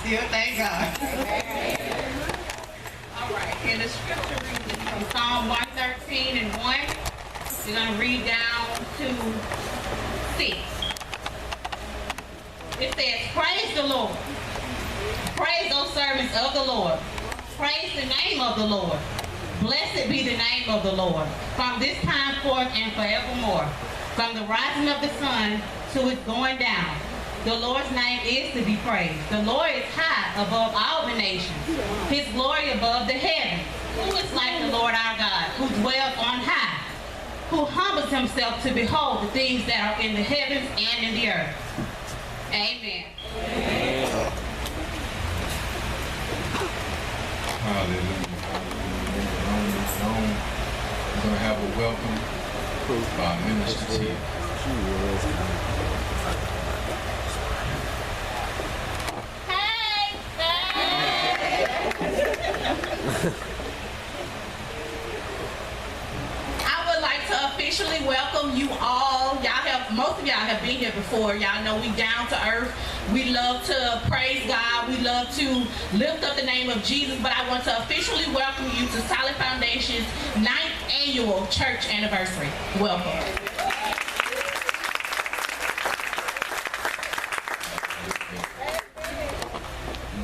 still thank God. All right, and the scripture reading from Psalm 113 and 1. We're going to read down to 6. It says, praise the Lord. Praise those servants of the Lord. Praise the name of the Lord. Blessed be the name of the Lord, from this time forth and forevermore. From the rising of the sun to its going down, the Lord's name is to be praised. The Lord is high above all the nations, his glory above the heavens. Who is like the Lord our God, who dwells on high, who humbles himself to behold the things that are in the heavens and in the earth. Amen. Hallelujah. We're going to have a welcome by Minister T. Hey! I would like to officially welcome you all. Most of y'all have been here before. Y'all know we down to earth. We love to praise God. We love to lift up the name of Jesus. But I want to officially welcome you to Solid Foundation's 9th annual church anniversary. Welcome.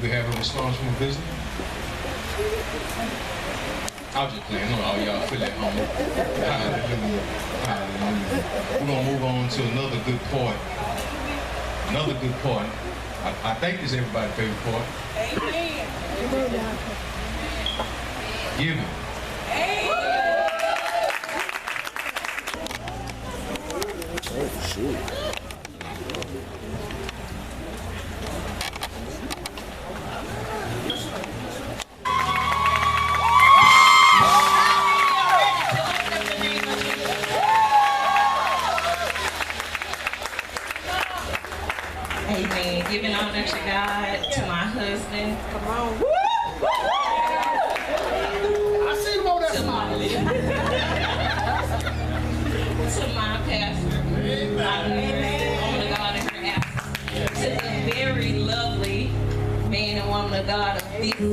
We have a response from a visitor? I was just playing. All y'all feel at home. Hallelujah. Hallelujah. We're going to move on to another good part. Another good part. I think this is everybody's favorite part. Amen. Giving. Oh, shoot. Amen. Giving honor to God, to my husband. Come on. I seen him on that To my to my pastor. Woman of God in her absence. To the very lovely man and woman of God of this city.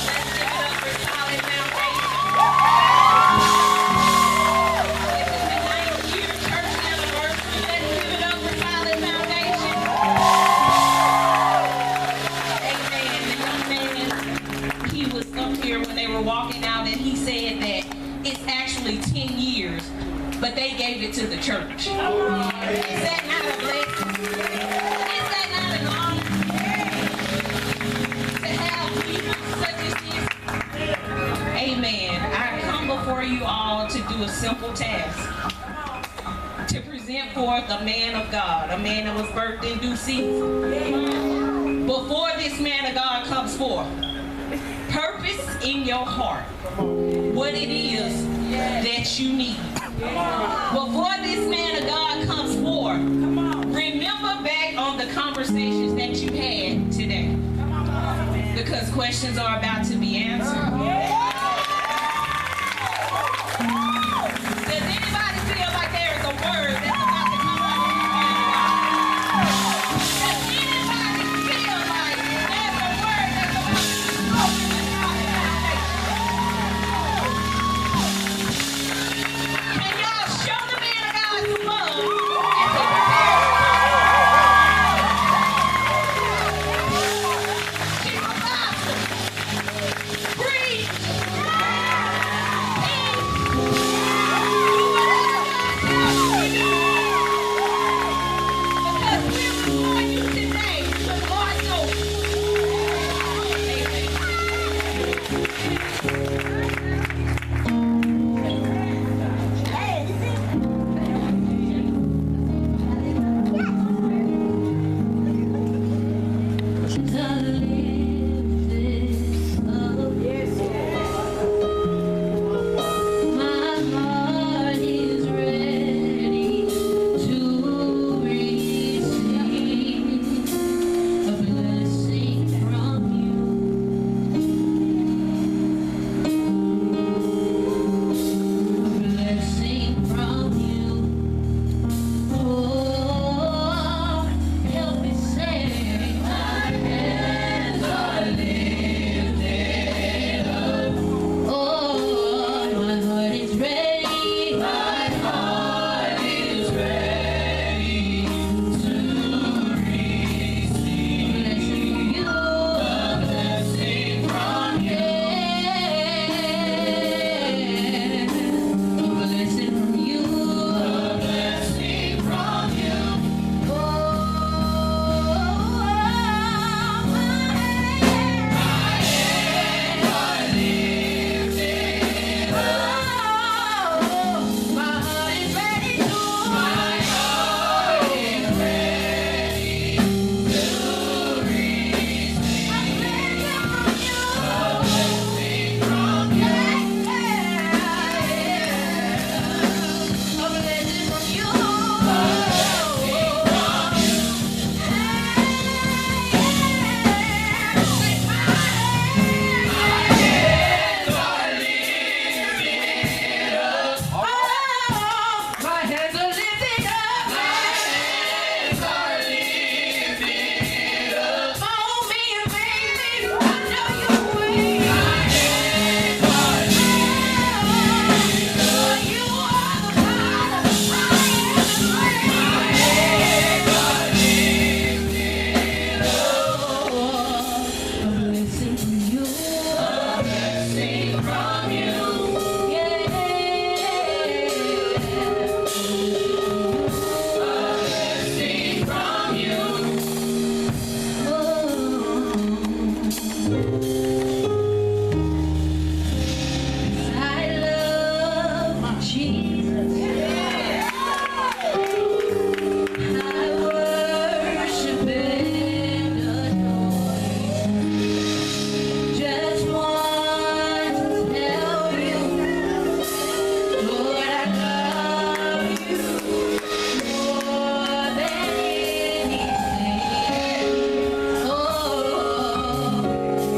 Let's give it up for Solid Foundation. This is the 9th year church anniversary. Let's give it up for Solid Foundation. Amen. The young man, he was up here when they were walking out, and he said that it's actually 10 years, but they gave it to the church. Is that not a blessing? Is that not an honor? To have people such as this? Amen. I come before you all to do a simple task. To present forth a man of God, a man that was birthed in due season. Before this man of God comes forth, purpose in your heart what it is that you need. Before this man of God comes forth, remember back on the conversations that you had today, because questions are about to be answered. Does anybody feel like there is a word that's about to come out of this man of God? Does anybody feel like there's a word that's about to be spoken in Solid Foundation? Can y'all show the man of God some love as he prepares to give a gospel? Breathe.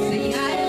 See, I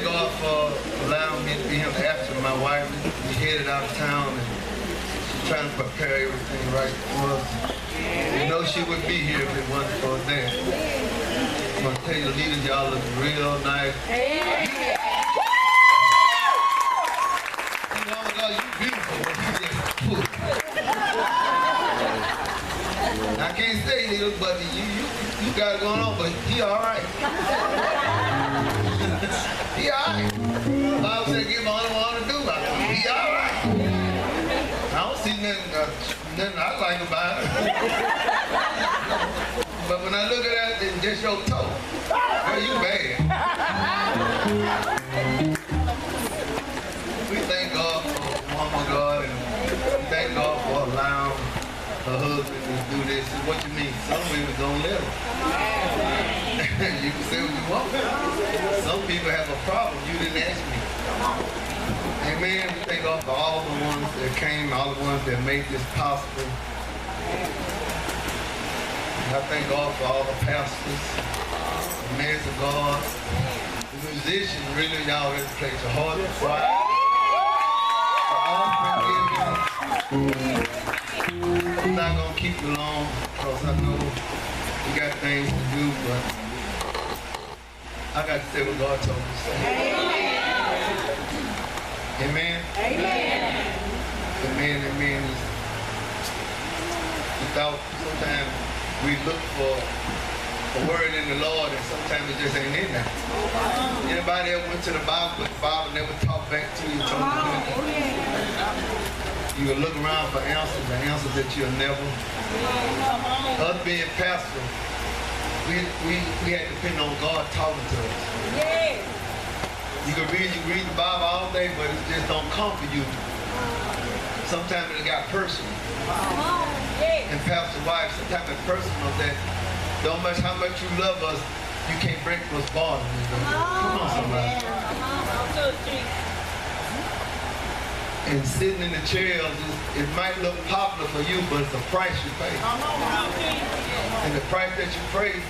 God for allowing me to be here after my wife. We headed out of town and she's trying to prepare everything right for us. You know she would be here if it wasn't for that. I'm going to tell you, leaders, y'all look real nice. Oh my God, you beautiful. I can't say it, but you got it going on, but he all right. He all right. Bible said give him all he want to do. He all right. I don't see nothing I like about it. But when I look at that, it's just your toe. Girl, you bad. We thank God for Mama God, and we thank God for allowing her husband to do this. What you mean? Some women don't let them. You can say what you want. Some people have a problem. You didn't ask me. Amen. We thank God for all the ones that came, all the ones that made this possible. I thank God for all the pastors, the men of God, the musicians. Really, y'all really played your heart and choir. I'm not going to keep you long because I know you got things to do, but I got to say what God told me to say. Amen? Amen. Amen, amen. Without, sometimes we look for a word in the Lord and sometimes it just ain't in there. Anybody ever went to the Bible, but the Bible never talked back to you and told you? You will look around for answers, the answers that you'll never. Us being pastor, we had to depend on God talking to us. You can read the Bible all day, but it just don't come for you. Sometimes it got personal. And pastor wife, sometimes it's personal that don't much how much you love us, you can't break what's bothering you. Come on, somebody. And sitting in the chairs, it might look popular for you, but it's a price you pay. And the price that you pay,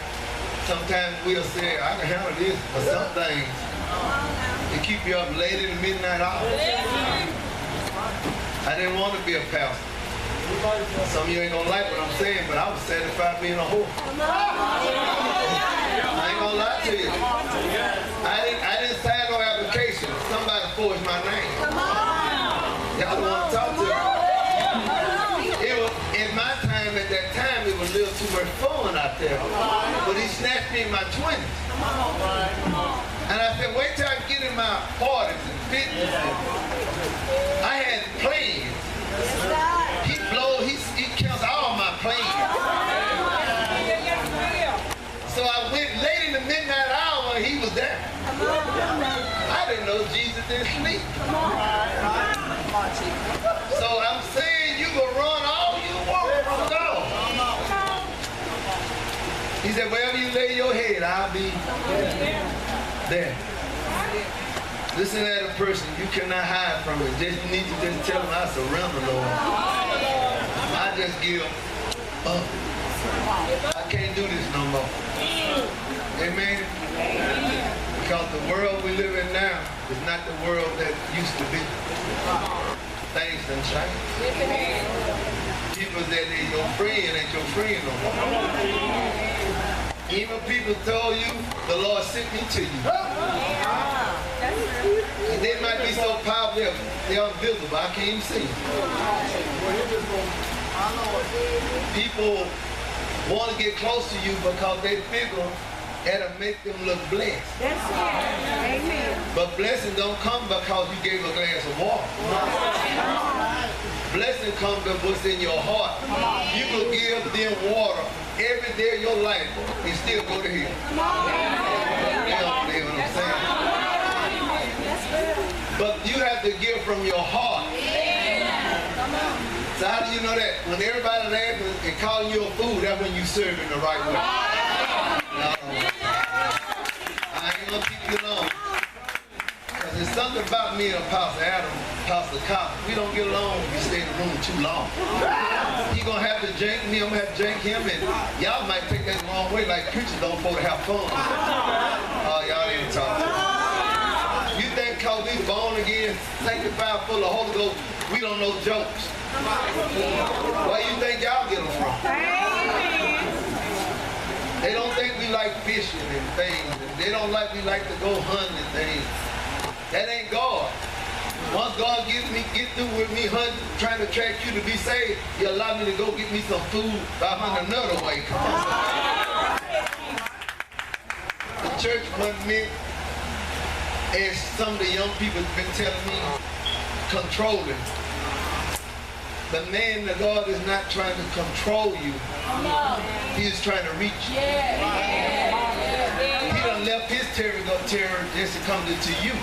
sometimes we'll say, I can handle this, but some things, they keep you up late in the midnight hour. I didn't want to be a pastor. Some of you ain't gonna like what I'm saying, but I was satisfied being a whore. I ain't gonna lie to you. I didn't sign no application. Somebody forged my name. Y'all don't want to talk to me. It was, in my time, at that time, it was a little too much fun out there. But he snatched me in my 20s. And I said, wait till I get in my 40s and 50s. I had plans. He counts all my plans. So I went late in the midnight hour and he was there. I didn't know Jesus didn't sleep. So I'm saying you can run all you want from God. He said, wherever you lay your head, I'll be there. Listen at a person, you cannot hide from it. You need to just tell them, I surrender, Lord. I just give up. I can't do this no more. Amen? Because the world we live in now is not the world that used to be. Things done changed. People that they're your friend ain't your friend no more. Even people told you, the Lord sent me to you. And they might be so powerful, they're invisible. I can't even see them. People want to get close to you because they figure that'll make them look blessed. That's it. Amen. But blessing don't come because you gave a glass of water. Blessing comes from what's in your heart. You can give them water every day of your life and still go to hell. You don't believe what I'm saying? But you have to give from your heart. So how do you know that? When everybody laughing and calling you a fool, that's when you serve in the right way. No. I ain't gonna keep you long. Because there's something about me and Pastor Adam, Pastor Cobb. We don't get along if we stay in the room too long. He gonna have to jank me, I'm gonna have to jank him, and y'all might take that the wrong way, like preachers don't supposed to have fun. Oh, y'all didn't talk to me. because we born again, sanctified, full of Holy Ghost, we don't know jokes. Where you think y'all get them from? They don't think we like fishing and things. They don't like we like to go hunting and things. That ain't God. Once God get through with me hunting, trying to track you to be saved, He allow me to go get me some food by hunting another way. Come on. The church wasn't meant, as some of the young people have been telling me, controlling. The man of God is not trying to control you. He is trying to reach you. He done left his terror just to come to you.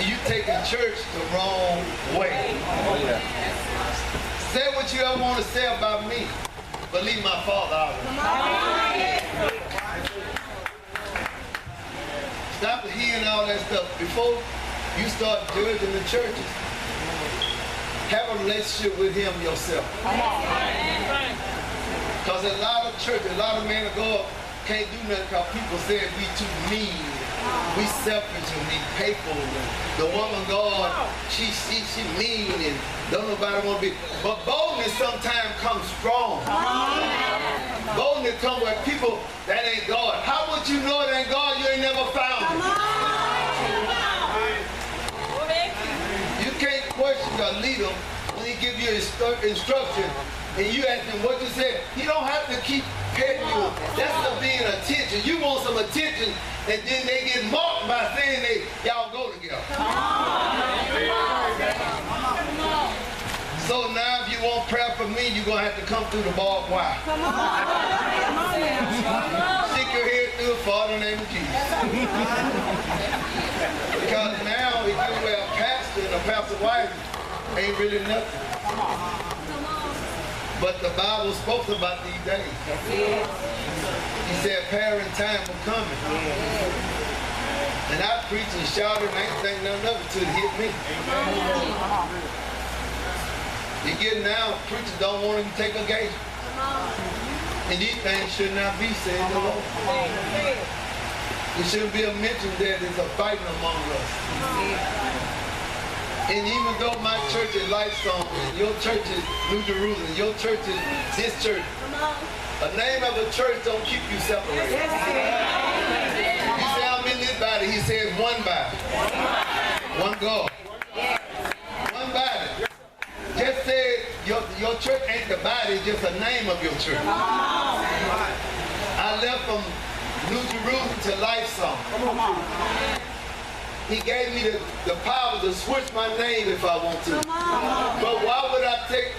You taking church the wrong way. Say what you ever want to say about me, but leave my Father out of it. Stop hearing all that stuff. Before you start judging the churches, have a relationship with Him yourself. Because a lot of churches, a lot of men of God can't do nothing because people say we too mean, we selfish and we hateful. The woman God, she mean and don't nobody want to be. But boldness sometimes comes strong. Boldness comes where people, that ain't God. How would you know it ain't God? You ain't never found it. You can't question a leader when he give you instruction and you ask him what you said. He don't have to keep petting you. That's the being attention. You want some attention and then they get mocked by saying y'all go together. So now if you want prayer from me, you're going to have to come through the barbed wire. Stick your head through it, Father, in the name of Jesus. Because now if you wear a pastor and a pastor's wife, ain't really nothing. But the Bible spoke about these days. He said parent time was coming. And I preached and shouted and I ain't think nothing of it till it hit me. You get now, preachers don't want to take occasion. And these things should not be said the Lord. It shouldn't be a mention that there's a fighting among us. And even though my church is Lifestone, and your church is New Jerusalem, your church is this church, a name of a church don't keep you separated. You say, I'm in this body. He says, one body. One God. One body. Just say your church ain't the body, it's just a name of your church. I left from New Jerusalem to Lifestone. He gave me the power to switch my name if I want to. But why would I take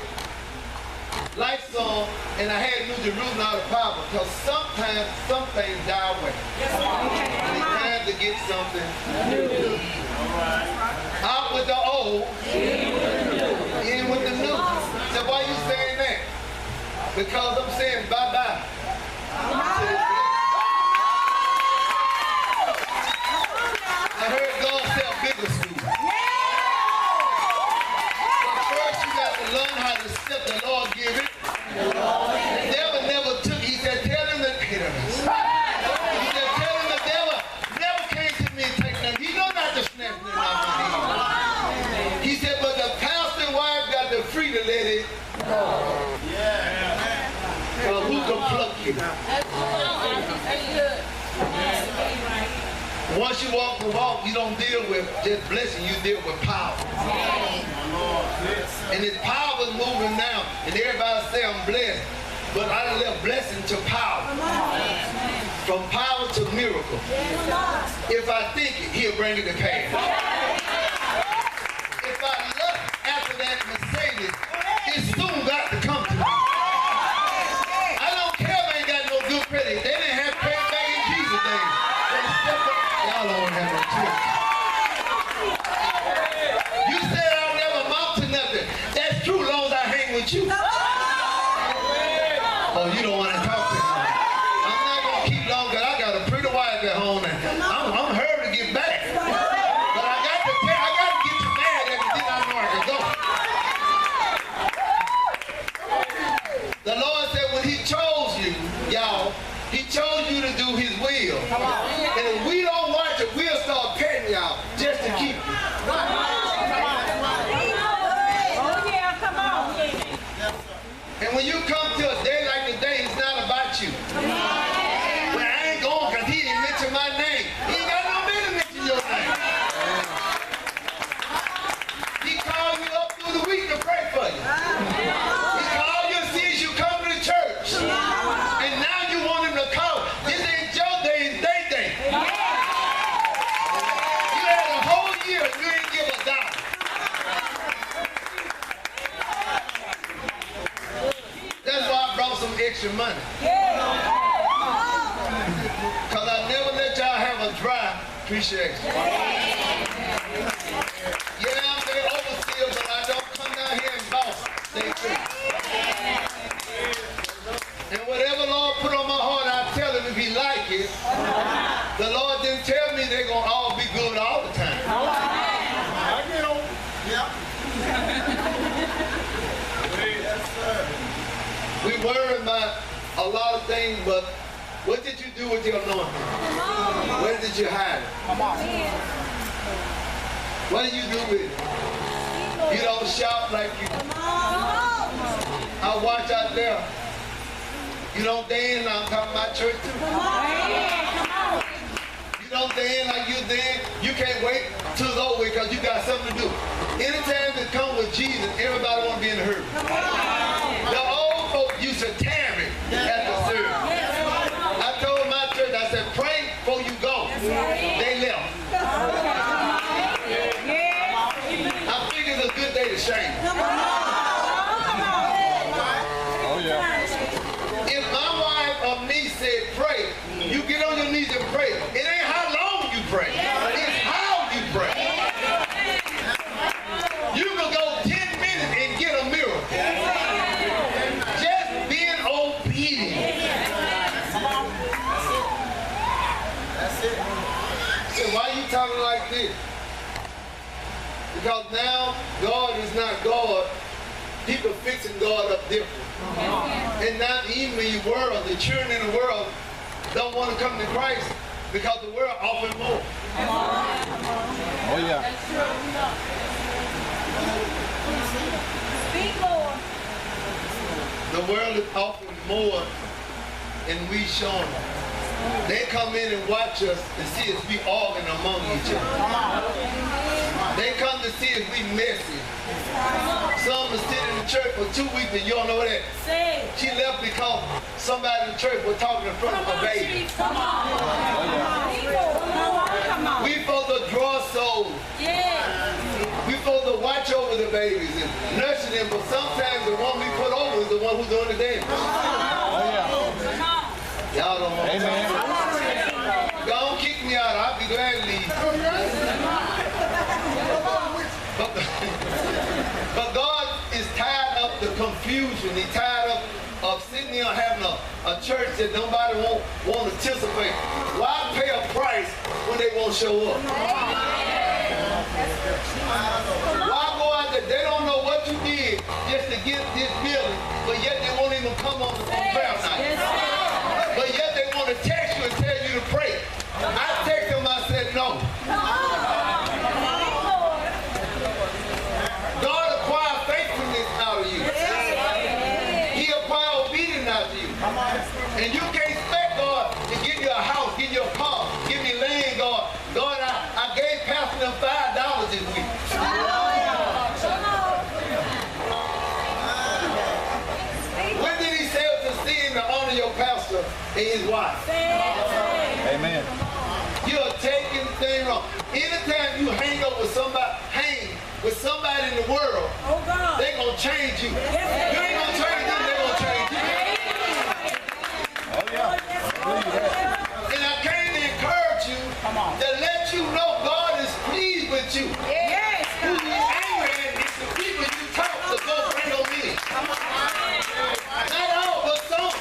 Lifestone and I had New Jerusalem out of power? Because sometimes some things die away. It's time to get something new. Out with the old, in with the new. So why you saying that? Because I'm saying bye-bye. I heard God say a bigger school. But first you got to learn how to accept the Lord give it. The devil never took it. He said, tell him that he said, tell him the devil never came to me and take nothing. He know not to snatch nothing out of my hand. He said, but the pastor and wife got the free to let it go. Who can pluck you? Once you walk the walk, you don't deal with just blessing, you deal with power. And this power is moving now, and everybody say I'm blessed, but I done left blessing to power. From power to miracle. If I think it, He'll bring it to pass. If I look after that Mercedes, it soon got to come to me. I don't care if I ain't got no good credit. They didn't have credit back in Jesus' days. Y'all don't have no church. You said I'll never amount to nothing. That's true as long as I hang with you. Oh, you don't want to talk to me. I'm not going to keep long because I got a pretty wife at home and I'm hurrying to get back. But I got to get you mad every day I know I can go. taking y'all just to keep you. Oh, yeah, come on. And when you come to a day like today, it's not about you. Well, I ain't going because he didn't mention my name. He ain't got no business mention your name. He called you up through the week to pray for you. He called you and sees you come to the church. And now you want him to call. This ain't your day, it's their day. You had a whole year and you ain't give a dollar. That's why I brought some extra money. Because I never let y'all have a dry appreciation. Yeah, I'm the overseer, but I don't come down here and boss. They free. And whatever Lord put on my heart, I tell him if he like it. The Lord didn't tell me they're going to all be good all the time. I get on. Yeah. We worry about a lot of things, but what did you do with your anointing? Where did you hide it? What do you do with it? You don't shout like you. I watch out there. You don't dance, I'm talking about church too. You don't dance like you dance. You can't wait till it's over because you got something to do. Anytime it comes with Jesus, everybody want to be in a hurry. The old folks used to tarry at the service. I told my church, I said, pray before you go. They left. I figured it's a good day to shame. Oh, yeah. If my wife or me said pray, you get on your knees and pray. It ain't how long you pray. It's how you pray. You can go 10 minutes and get a miracle. Just being obedient. That's it. So why are you talking like this? Because now God is not God. People fixing God up different. And not even in the world, the children in the world don't want to come to Christ because the world offers more. Oh, yeah. Speak, Lord. The world is offering more and we show them. They come in and watch us and see us be arguing among each other. They come to see us be messy. Some are sitting in the church for 2 weeks and you don't know that. Say. She left because somebody in the church was talking in front of a baby. Come on. Come on. We supposed to draw souls. Yeah. We supposed to watch over the babies and nurture them, but sometimes the one we put over is the one who's doing the damage. Oh, yeah. Y'all don't want Amen. Don't kick me out. I'll be glad to leave. But God is tired of the confusion. He's tired of sitting here having a church that nobody won't participate. Why pay a price when they won't show up? Why go out there? They don't know what you did just to get this building, but yet they won't even come on prayer night. But yet they want to text you and tell you to pray. I text them, I said no. God acquired faithfulness out of you. He acquired obedience out of you. And you can't expect God to give you a house, give you a car, give me land, God. God, I gave Pastor them $5 this week. When did he say it's a sin to honor your pastor and his wife? Amen. You're taking things wrong. Anytime you hang with somebody in the world, they're going to change you. You ain't going to change them, they're going to change you. Oh, yeah. And I came to encourage you to let you know God is pleased with you. Yes. Who you angry at is the people you talk to go bring them in. Not all, but some.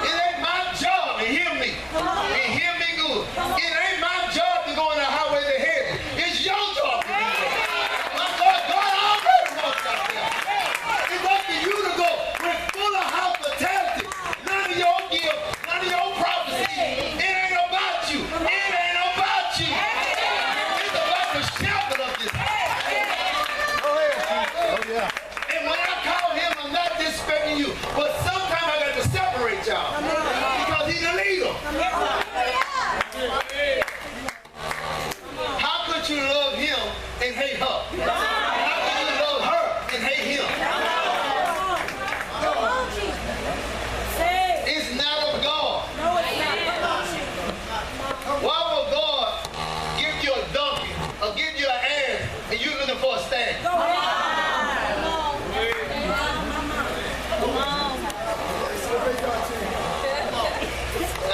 It ain't my job to hear me. And hear me good. It ain't my job to go in the highway to heaven. It's your job to do that. My God, God already wants us there. It's up to you to go with full of hospitality. None of your gift, none of your prophecy. It ain't about you. It ain't about you. want you to love him and hate her. I want you to love her and hate him. It's not of God. Why would God give you a donkey or give you an ass and you're looking for a stag? I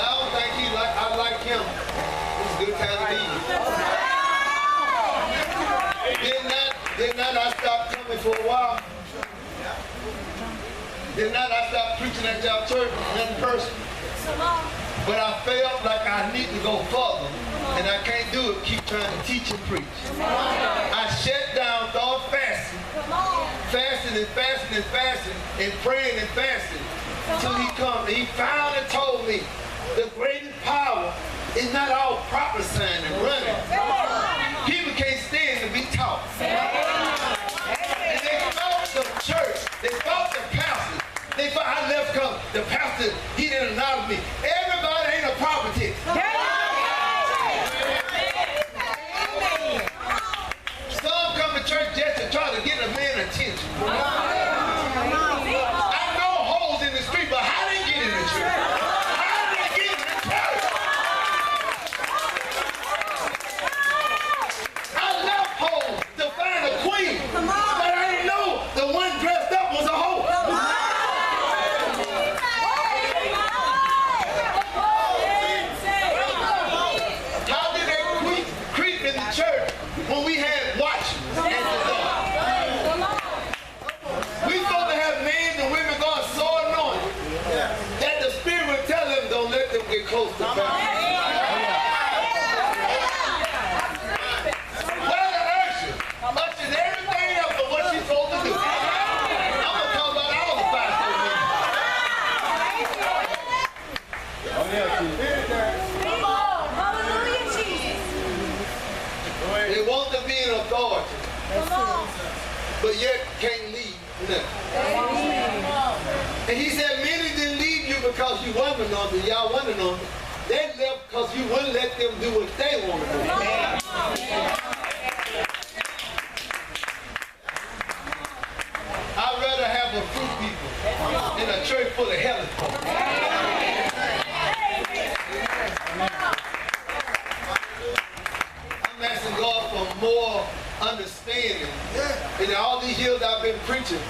don't think I like him. It's a good time to leave. Did not I stop coming for a while? Did not I stop preaching at y'all church in person? But I felt like I need to go further, and I can't do it, keep trying to teach and preach. I shut down, started fasting. Fasting and fasting and fasting, and praying and fasting, until he come. And he finally told me, the greatest power is not all prophesying and running. People can't stand to be taught. And they fought the church. They fought the pastor. They fought, I left because the pastor, he didn't acknowledge me. Everybody ain't a prophetess. Some come to church just to try to get a man's attention. I know holes in the street, but how they get in the church? How they get in the church? I left holes to find a queen, but I didn't know the one dressed up was a hole. How did they creep in the church when we had watchmen at the door? We supposed to have men and women God so anointed that the Spirit will tell them, don't let them get close to God. Well, the usher, ushers everything else but what she's supposed to do. I'm going to talk about all the five-foot men. They want to be in authority, but yet can't lead nothing. And he said, many didn't leave you because you wasn't anointed. Y'all wasn't anointed. They left because you wouldn't let them do what they want to do. I'd rather have a few people in a church full of hellish folk. I'm asking God for more understanding. In all these years I've been preaching,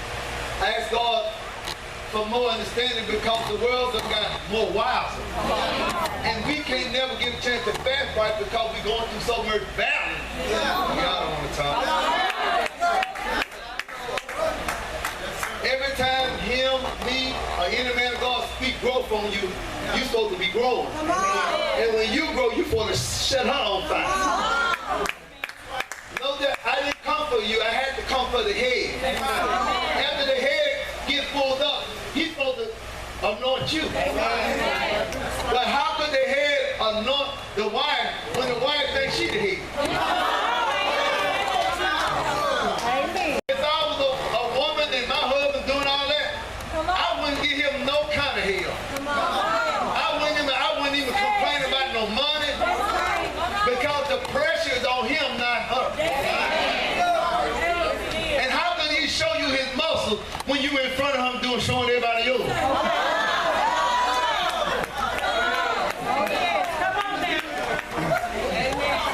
I ask God for more understanding because the world has got more wiser. And we can't never get a chance to fast right because we're going through so much battle. Y'all don't want to talk. Every time him, me, or any man of God speak growth on you, you're supposed to be growing. And when you grow, you're supposed to set her on fire. Know that I didn't come for you, I had to come for the head. After the head gets pulled up, he's supposed to anoint you. But how could the head anoint the wife when the wife thinks she's the head? If I was a woman and my husband doing all that, I wouldn't give him no kind of help. I wouldn't even complain about no money because the pressure is on him, not her. And how can he show you his muscles when you in front of him showing everybody yours?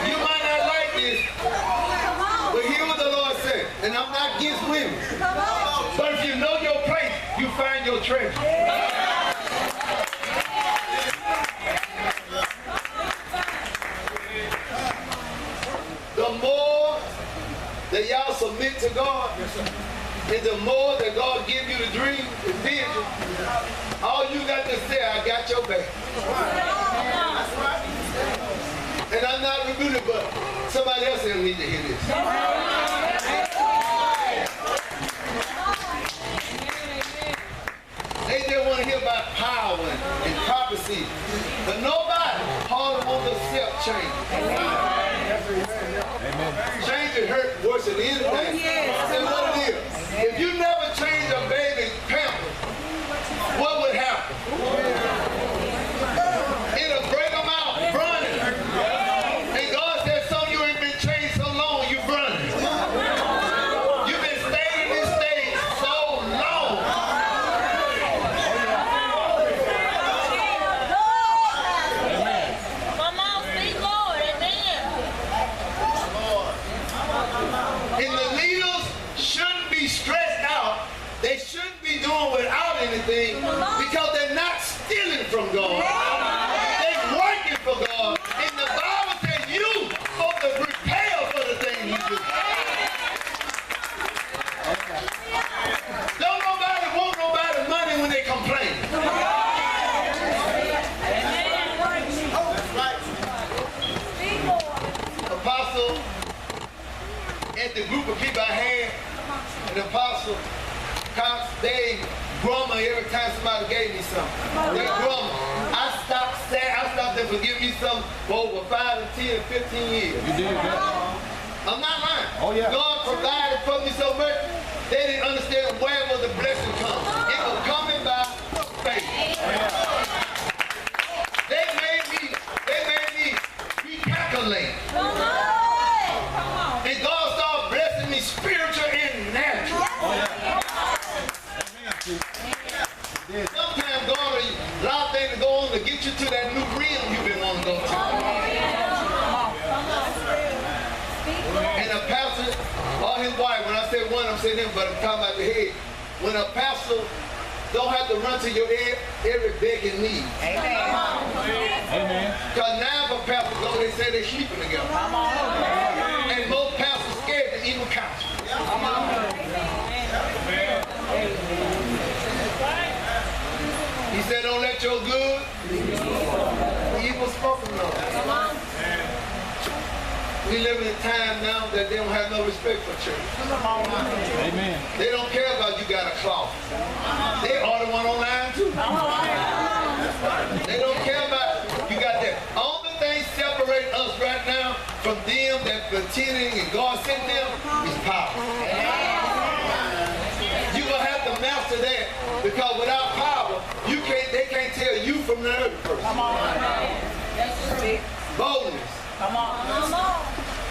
You might not like this, but hear what the Lord said. And I'm not against women. But if you know your place, you find your treasure. The more that y'all submit to God, and the more that God gives you the dream, the vision, all you got to say, I got your back. And I'm not rebuking, but somebody else will need to hear this. They just want to hear about power and prophecy, but nobody hardly wants to accept change. Change it hurt worse than anything. And what it is, if you never change a baby's pampers, what would happen? It'll break them out, running. And God said, some of you ain't been changed so apostle, and the group of people I had, and the apostle, Cox, they grumble every time somebody gave me something. They grumble. I stopped them from giving me something for over 5 and 10 and 15 years. You did good. I'm not lying. Oh, yeah. God provided for me so much, they didn't understand where was the blessing coming. It was coming by faith. Oh, yeah. They made me recalculate. And God started blessing me spiritual and natural. Oh, yeah. Sometimes God will allow things to go on to get you to that new realm you've been wanting to go to. And a pastor or his wife, when I say one, I'm saying him, but I'm talking about the head. When a pastor don't have to run to your head every begging need. Amen. Because now if a pastor go, they say they're sleeping together. And most pastors scared to even counsel. He said, don't let your good evil spoken of. We live in a time now that they don't have no respect for church. Amen. They don't care about you got a cloth. They are the one online too. They don't care about you got that. Only thing separating us right now from them that pretending and God sent them is power. You will have to master that because without power, they can't tell you from the other person. Boldness.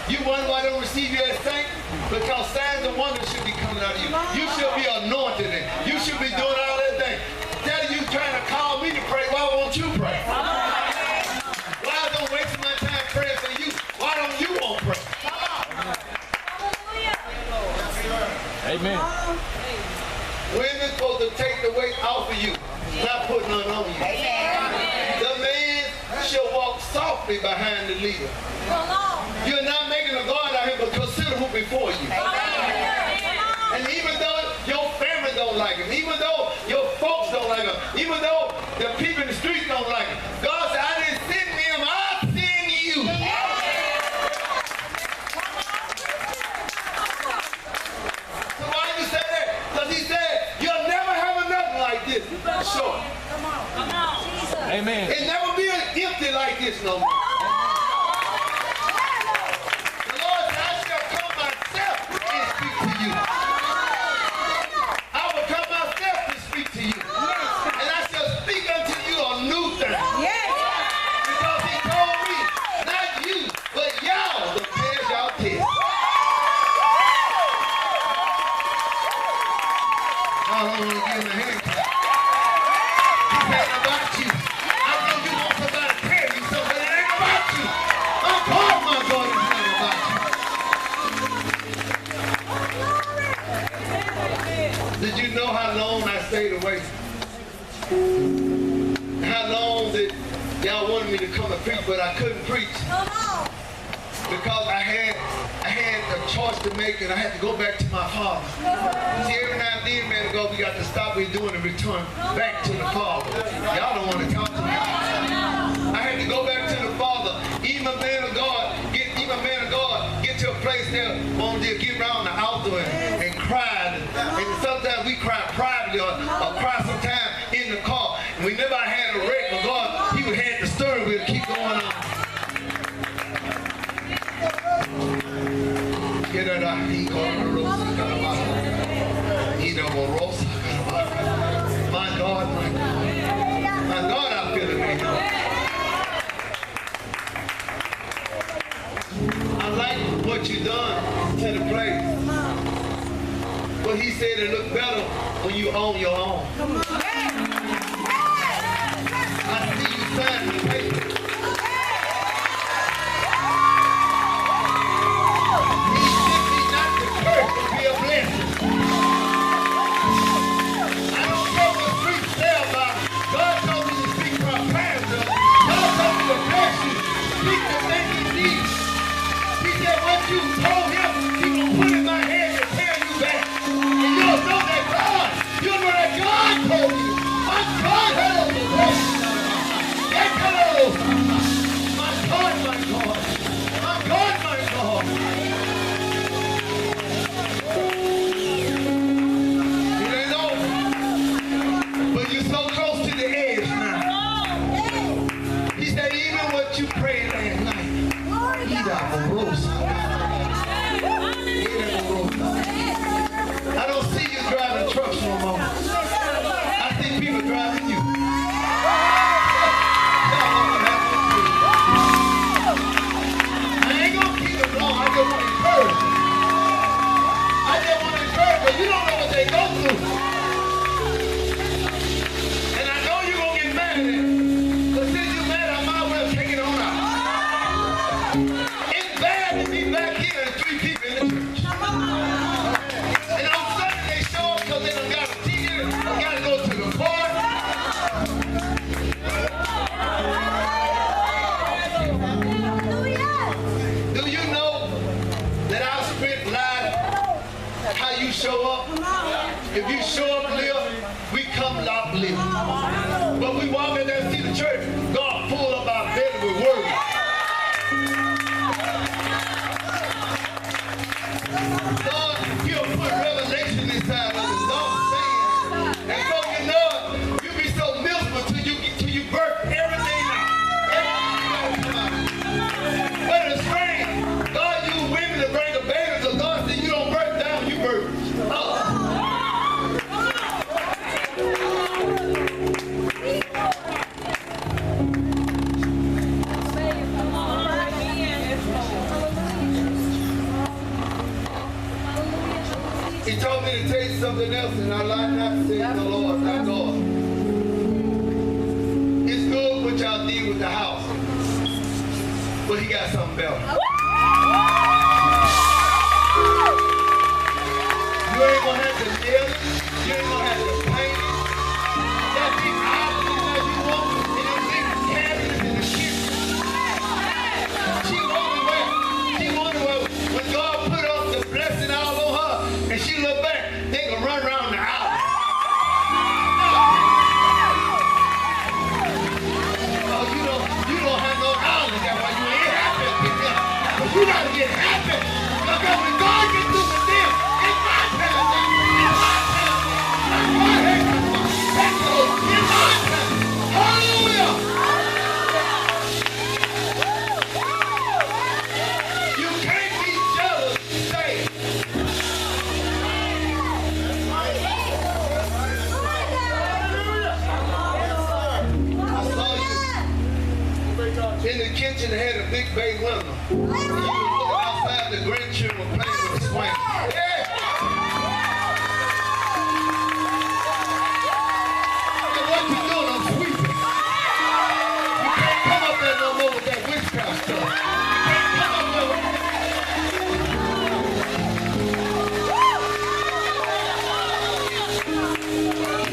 You wonder why they don't receive you as saint? Because signs and wonders should be coming out of you. You should be anointed and you should be doing all that thing. Instead of you trying to call me to pray, why won't you pray? Why don't waste my time praying for you? Why don't you want to pray? Amen. Women's supposed to take the weight off of you, not putting it on you. The man shall walk softly behind the leader. You're not making a God out here, but consider who before you. And even though your family don't like him, even though your folks don't like him, even though the people in the streets don't like him, God said, I didn't send him, I send you. So why you say that? Because he said, you'll never have another like this. Sure. Amen. It never be empty like this no more. Did you know how long I stayed away? How long that y'all wanted me to come and preach, but I couldn't preach? Because I had a choice to make and I had to go back to my Father. See, every now and then, man, we got to stop what we're doing and return back to the Father. Y'all don't want to talk to me. I had to go back to the Father. Even man of God, get to a place there, won't just get around the altar and cry. And sometimes we cry privately or cry sometimes in the car. And we never had a wreck, but God, He would have the steering wheel keep going on. My God, I feel it right now. I like what you done to the place. But he said it look better when you own your own. I see you signing the paper. He sent me not to curse, but be a blessing. I don't care what streets say about it. God told me to speak from pastor. God told me to bless you. Speak the things you need. He said what you told him, he gonna put in my hand and tell you back. And you'll know that God. You'll know that God told you. My God, hello. show up, if you show up live, we come out live. But we walk in there and see the church, God pull up our belly with words. God, he'll put revelation inside of us. God saying. And so you know, you be so miserable till you birth everything out. Everything come out. But it's strange. God used women to bring a baby, so God said you don't birth down, you birth up. He told me to tell you something else, and I like not to say the Lord, thy God. It's good what y'all did with the house, but he got something better. You ain't gonna have to nail it. You ain't gonna have to paint it. That big island that you want, and them big cabinets in the kitchen. She wondered when God put up the blessing all on her, and she looked back, they gonna run around the island. Oh, you don't have no island. That's why you ain't happy. But you gotta get happy. Because when God gets through with them, it's my time now. It's my time now. That's why I hate my mom. It's my time. Hallelujah. You can't be jealous. Say it. I saw you in the kitchen, had a big bay window. You were looking outside, the grandchildren were playing with the swing. Yeah. And what you doing? I'm sweeping. You can't come up there no more with that witchcraft stuff. You can't come up there with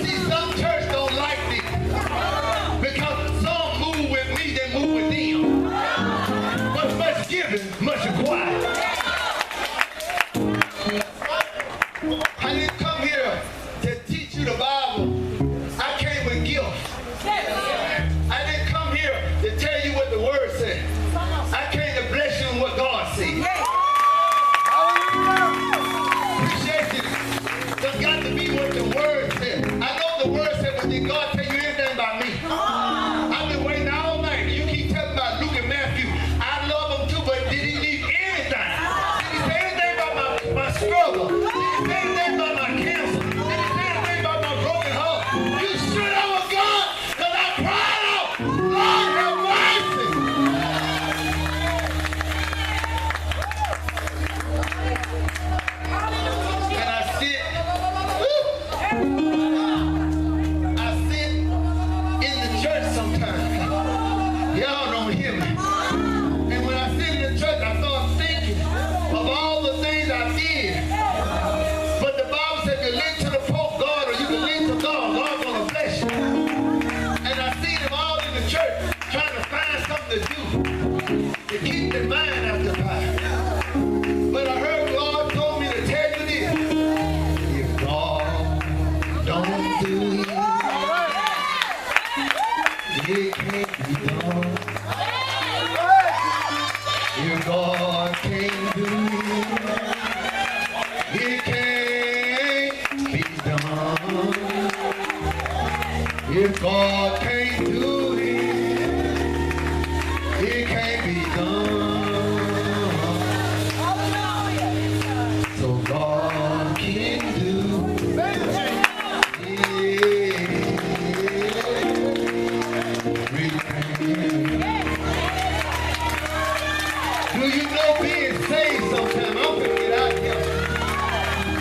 See, some church don't like me because some move with me, they move with them. But much given, much acquired. I didn't come here to teach you the Bible. I came with gifts. I didn't come here to tell you what the Word said. I came to bless you with what God said. Appreciation does got to be what the Word said. I know the Word said, but did God tell you anything about me? I've been waiting all night. You keep telling about Luke and Matthew. I love them too, but did he leave anything? Did he say anything about my struggle? Did he say anything about my cancer? Did he say anything about my broken heart? You should have a God, because I cried out, Lord have mercy. And I sit in the church sometimes. Y'all don't hear me. And when I sit in the church, I start thinking of all the things I did. But the Bible said you link to the Pope God or you can link to God. God's gonna bless you. And I see them all in the church trying to find something to do to keep their mind occupied. But I heard God told me to tell you this. If God don't do it, it can't be done. If God can't do it, it can't be done. If God can't do it, it can't be done. So God can do Do you know being saved sometimes? I'm gonna get out here.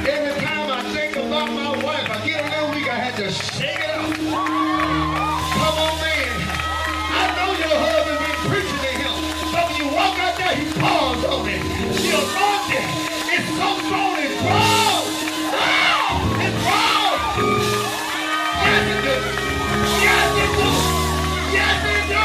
Every time I think about my wife, I get a little weak, I had to shake it up. Come on, man. I know your husband been preaching to him. So when you walk out there, he paws on it. The anointing is so strong, it's strong. It's strong. Yes, it do. Yes, it do. Yes, it do.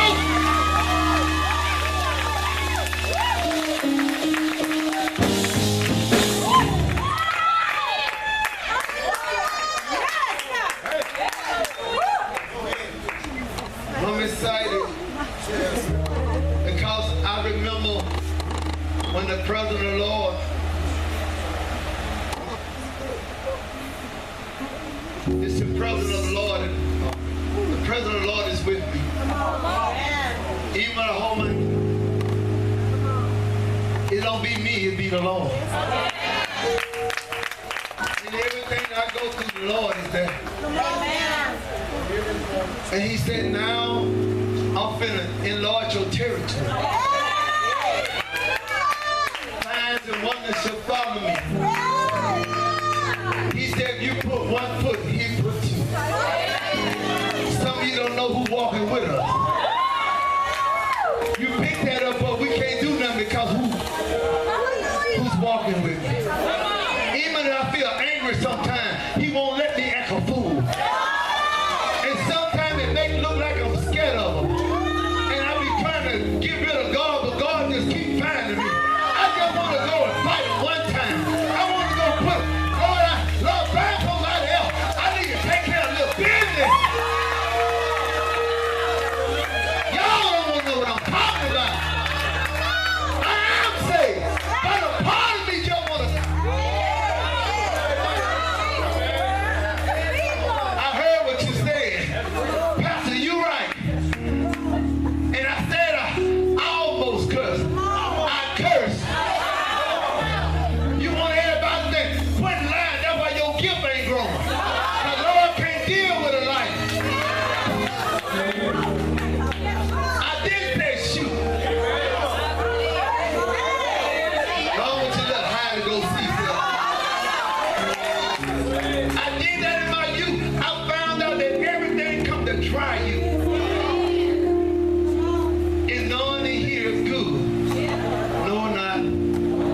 presence of the Lord is with me. Even when I hold my, it don't be me, it be the Lord. And everything I go through, the Lord is there. And he said, now I'm finna enlarge your territory. Signs and wonders shall follow me. He said, if you put 1 foot, he put 2. Some of you don't know who's walking with us. You pick that up, but we can't do nothing because who's walking with me? Even if I feel angry sometimes, he won't let me act a fool. And sometimes it makes it look like I'm scared of him. And I be trying to get rid of God, but God just keeps finding me. I just want to go and fight him one time. I want to go put, Lord, find somebody else. I need to take care of little business. Y'all don't want to know what I'm talking about. I am saved, but a part of me just want to. I heard what you said. Pastor, you right. And I said I almost cursed. I cursed. You want everybody to think, quit lying, that's why your gift ain't growing. The Lord can't deal with a life. I didn't say shoot. I want you to let high to go see stuff. I did that in my youth. I found out that everything come to try you. And knowing to hear is good. No, not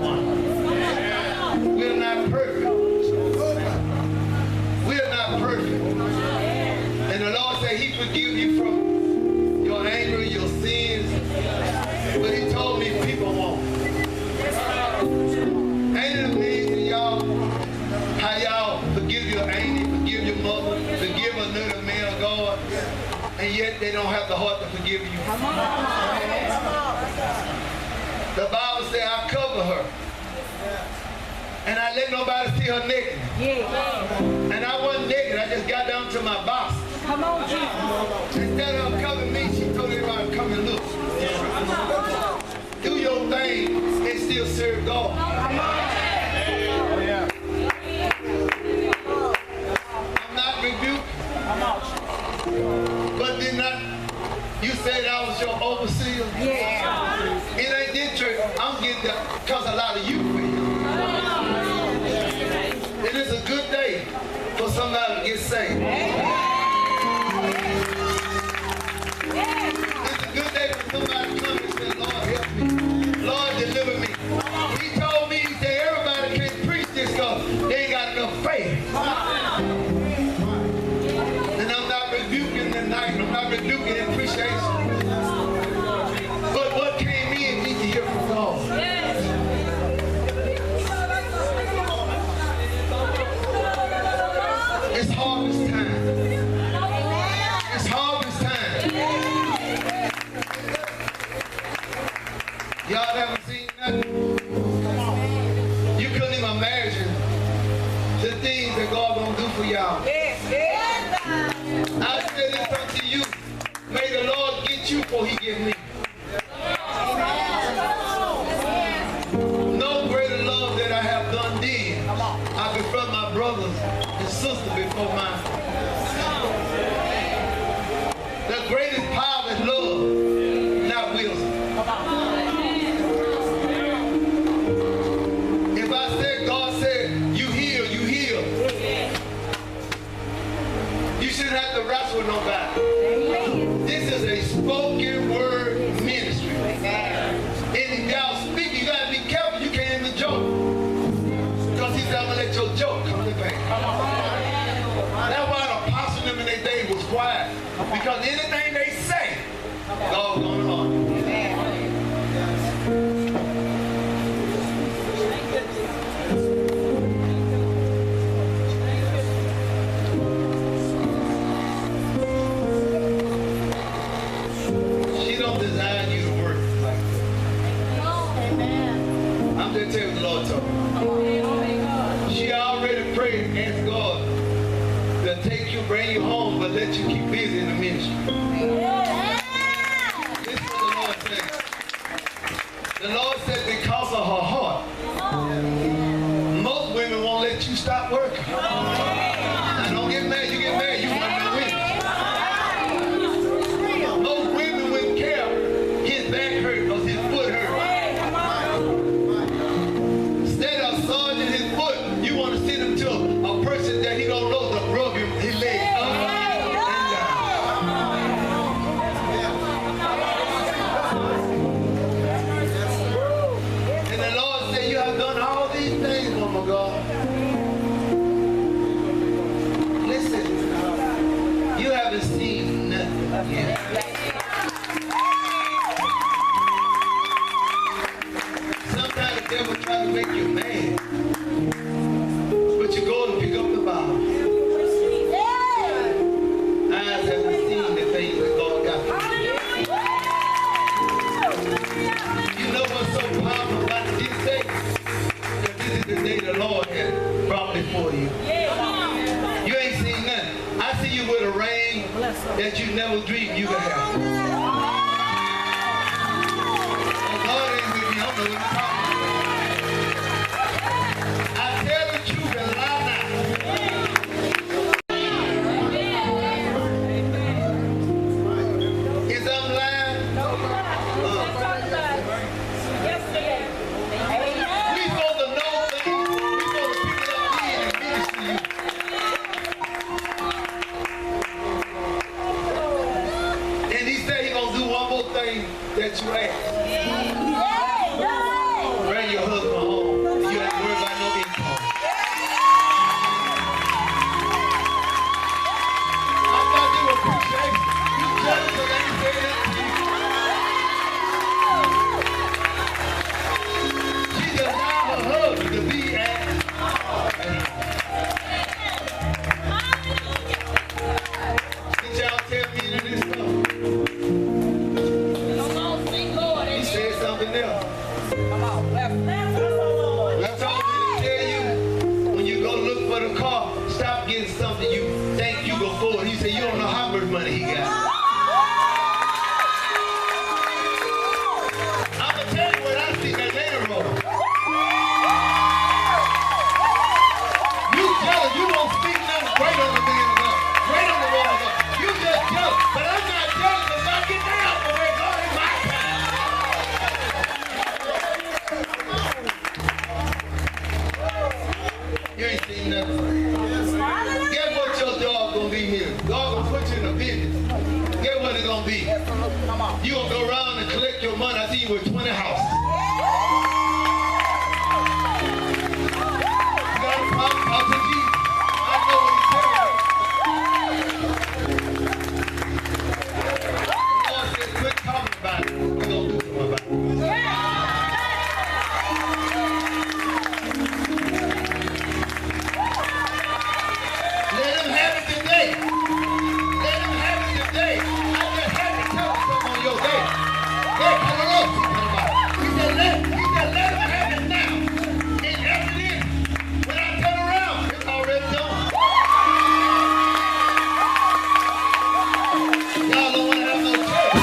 one. We're not perfect. We're not perfect. And the Lord said he forgive you from your anger, your sins. But he told me people won't. Ain't it amazing, y'all, how y'all forgive your auntie, forgive your mother, forgive another man of God, and yet they don't have the heart to forgive you. The Bible says I cover her. And I let nobody see her naked. And I wasn't naked, I just got down to my box. Come on, Jesus. Instead of covering me, she told everybody to come and look. Do your thing and still serve God. I'm not rebuking. But did not you said I was your overseer? Yeah. It ain't this church. I'm getting that because a lot of you quit. It is a good day for somebody to get saved. It's a good day for somebody to come and say, Lord, help me. Lord, deliver me. He told me, he said, everybody can't preach this because they ain't got enough faith. And I'm not rebuking tonight. I'm not rebuking appreciation. But what came in needs to hear from God. It's harvest time. It's harvest time. Y'all haven't seen nothing? You couldn't even imagine the things that God gonna do for y'all. I said this unto you. May the Lord get you before he get me. No greater love that I have done then. I prefer my brothers and sisters before mine. The greatest power is love, not wisdom. If I said, God said, you heal, you heal. You shouldn't have to wrestle with nobody. This is a spoken word ministry. And if y'all speak, you gotta be careful. You can't even joke. Because he said, I'm gonna let your joke come to pass. That's why the apostle them in their day was quiet. Because anything they say, God's gonna honor. She don't desire you to work like that. I'm just telling you what the Lord told me. She already prayed and asked God to take he'll bring you home, but let you keep busy in the ministry. This is what the Lord said. The Lord said because of her heart, most women won't let you stop working. Now don't get mad. You get mad, you want to win. Most women wouldn't care his back hurt or his foot hurt. Instead of massaging his foot, you want to send him to a person that he don't know to rub his leg up and down. And the Lord said, you have done all these things, oh my God. Listen, you haven't seen nothing yet. Sometimes the devil tries to make you mad, but you go and pick up the Bible. Eyes haven't seen the things that God got for you. You know what's so powerful about this day? That this is the day the Lord has brought before you. You ain't seen nothing. I see you with a ring that you never dreamed you could have. Oh, God ain't with me. I don't know what you're talking about. I tell the truth and lie not. Is I'm lying? We supposed to know things. We supposed to pick it up then and minister you. And he said he gonna do one more thing that you ask. Bring your husband home. You ain't worried about no income. I thought you would appreciate it. You jealous because I ain't saying that to you. She just allowed her husband to be at. Did y'all tell me any of this stuff? He said something else. I told me to tell you, when you go look for the car, stop getting something you think you can afford. He said, you don't know how much money he got. I'm going to tell you what I see that later road. You jealous, you won't speak nothing great on the man of God, great on the woman of God. You just jealous, but I'm not jealous because I get down for where God is my time. You ain't seen nothing. Guess what your job gonna be here? God gonna put you in a business. Guess what it's gonna be? You gonna go around and collect your money. I see you with 20 houses. You got a problem? Talk to Jesus. I know what he's telling you. The Lord said, quit talking about it. We're gonna do something about it. Let him have it today. Let him have it today. I just had to tell him something on your day. Hey, come on up. He said, let him have it now. And after this, when I turn around, it's already done. Y'all don't want to have no church.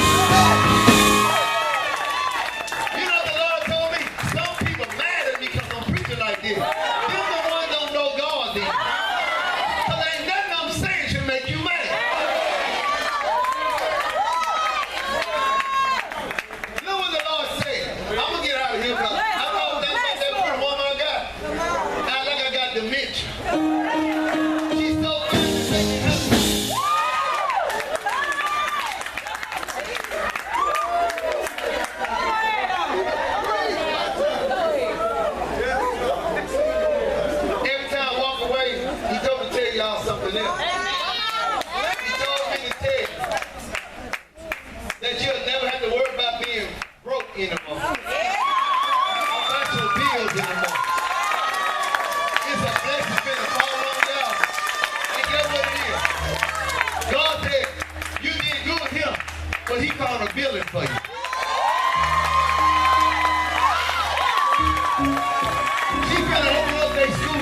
You know the Lord told me, some people mad at me because I'm preaching like this. Them the ones don't know God then. Because ain't nothing I'm saying should make you mad. Look what the Lord said. I'm going to get out of here because I don't think about that pretty woman I got. I like I got dementia. She's so good to make it happen. Every time I walk away, he told me to tell y'all something else. He told me to tell you that you'll never have to worry about being broke anymore. About your bills anymore. It's a blessing finna fall on y'all. And guess what it is? God said, you did good here, but he found a building for you. She finna open up their schools.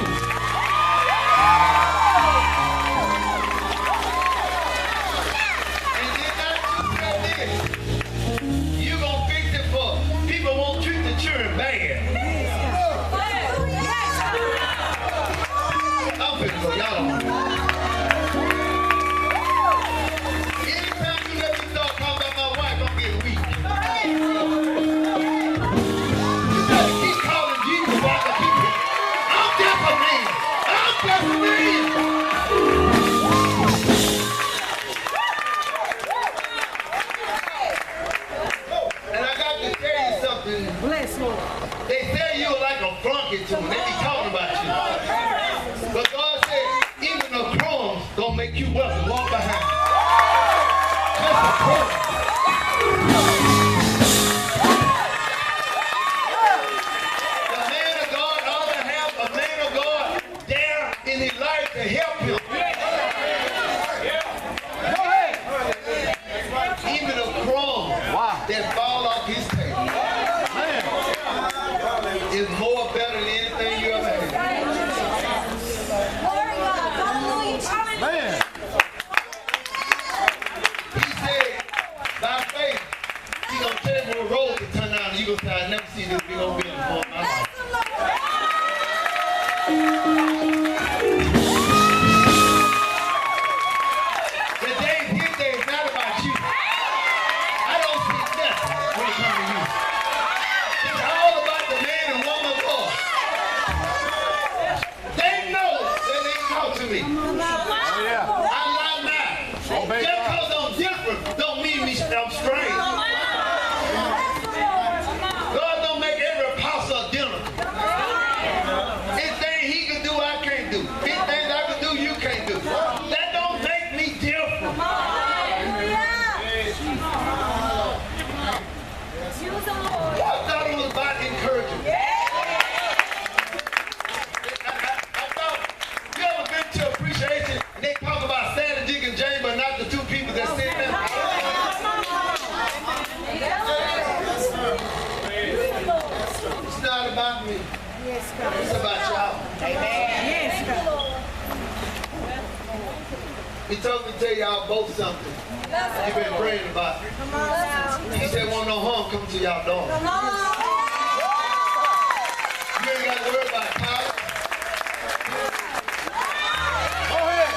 talking to them. They be talking about you. But God said, even the crumbs gonna make you wealthy. Walk behind. Just a crumb. The man of God ought to have a man of God there in his life to help him. Even a crumb that fall off his table is more better than anything you ever had. Man. He said, by faith, he gonna tell you when the road to turn out and you gonna say, I never see this big old building before in my life. The day is his day, it's not about you. I don't see nothing when it comes to you. It's all about the man and woman of God. They know that they talk to me. Oh, yeah. I'm not mad. Obey Just God. because I'm different don't mean I'm strange. God don't make every apostle identical. It's things he can do, I can't do. It's things I can do, you can't do. That don't make me different. I thought it was about encouragement. I thought, you ever been to appreciation and they talk about Sandy, Dick, and Jane, but not the two people that sit there? It's not about me. It's about y'all. He told me to tell y'all both something. You've been praying about it. He said, won't no harm come to y'all door. You ain't got to worry about power. Go ahead.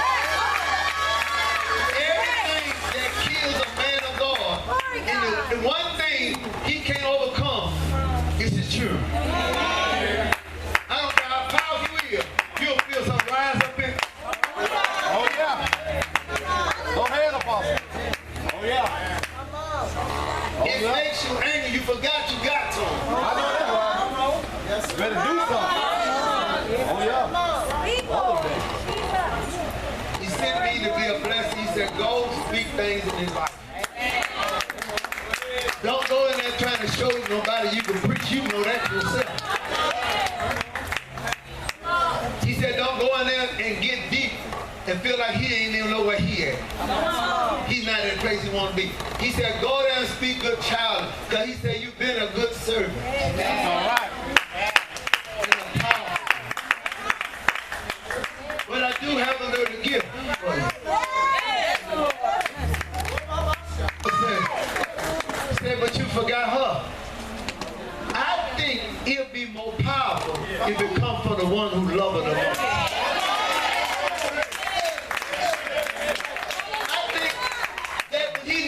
Everything that kills a man of God, and the one thing he can't overcome is his children. I don't care how powerful you is, you'll feel something rise up in. Oh, yeah. Go ahead, Apostle. Oh, yeah. It makes you angry. You forgot you got to him. I know that, right? Better do something. Oh, yeah. All of that. He sent me to be a blessing. He said, go speak things in his life. Don't go in there trying to show nobody you can preach. You know that yourself. He said, don't go in there and get deep and feel like he ain't even know where he at. He's not in the place he want to be. He said, go there and speak good child. Because he said, you've been a good servant. That's all right. And a power. But I do have a little gift for you. He said, but you forgot her. I think it'll be more powerful if it comes from the one who loves her the most. I think that she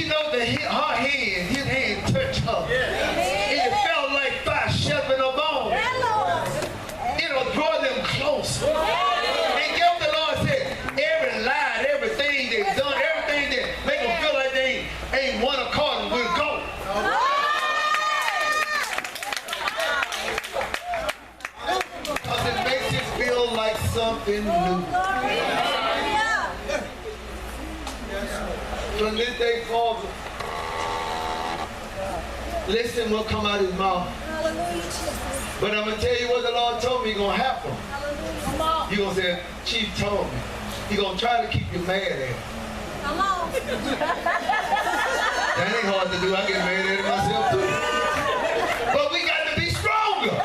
knows that his hand touched her. And it felt like fire shoving her bone. It'll draw them closer. And get what the Lord said, every lie, everything they've done, everything that make them feel like they ain't one accord will go. Because it makes it feel like something new. From this day forward, listen will come out of his mouth. But I'm going to tell you what the Lord told me going to happen. You're going to say, Chief told me. He's going to try to keep you mad at him. That ain't hard to do. I get mad at it myself too. But we got to be stronger.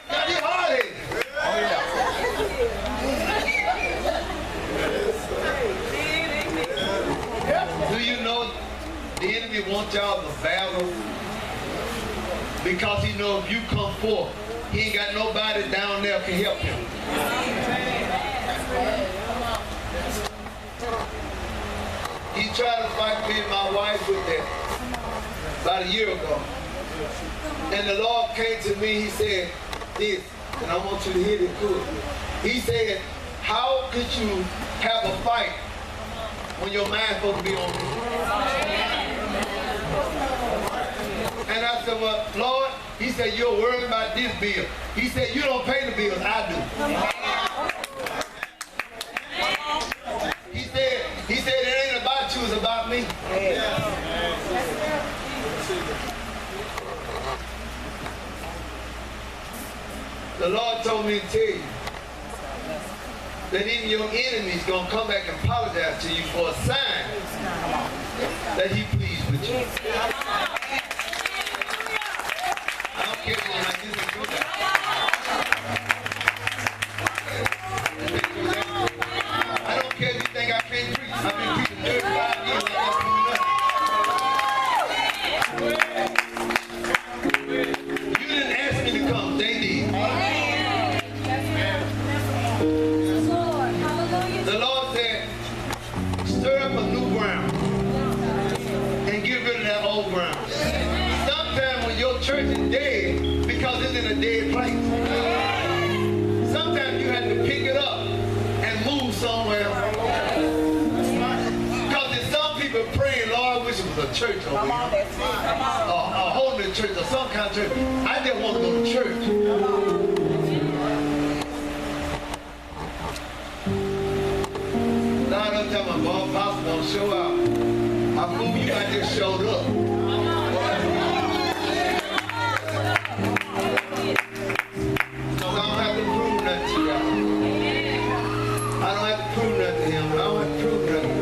Got to be hard-headed. Oh, yeah. Do you know the enemy wants y'all to battle? Because he knows if you come forth, he ain't got nobody down there can help him. He tried to fight me and my wife with that about a year ago. And the Lord came to me, he said this, and I want you to hear this good. He said, how could you have a fight when your mind's supposed to be on me? said, well, Lord, he said, you're worried about this bill. He said, you don't pay the bills, I do. He said, it ain't about you, it's about me. The Lord told me to tell you that even your enemy's going to come back and apologize to you for a sign that he pleased with you. I don't care when I get to do that. I don't care if you think I can't preach. I've been preaching 35 years. You didn't ask me to come, they did. The Lord said, stir up a new ground and get rid of that old ground. Sometimes when your church is dead, because it's in a dead place, sometimes you have to pick it up and move somewhere. Because there's some people praying, Lord, I wish it was a church over here. A holy church or some kind of church. I just want to go to church. Now I'm telling my pastor don't show out. I fool you, I just showed up. Because I don't have to prove nothing to y'all. I don't have to prove nothing to him. I don't have to prove nothing.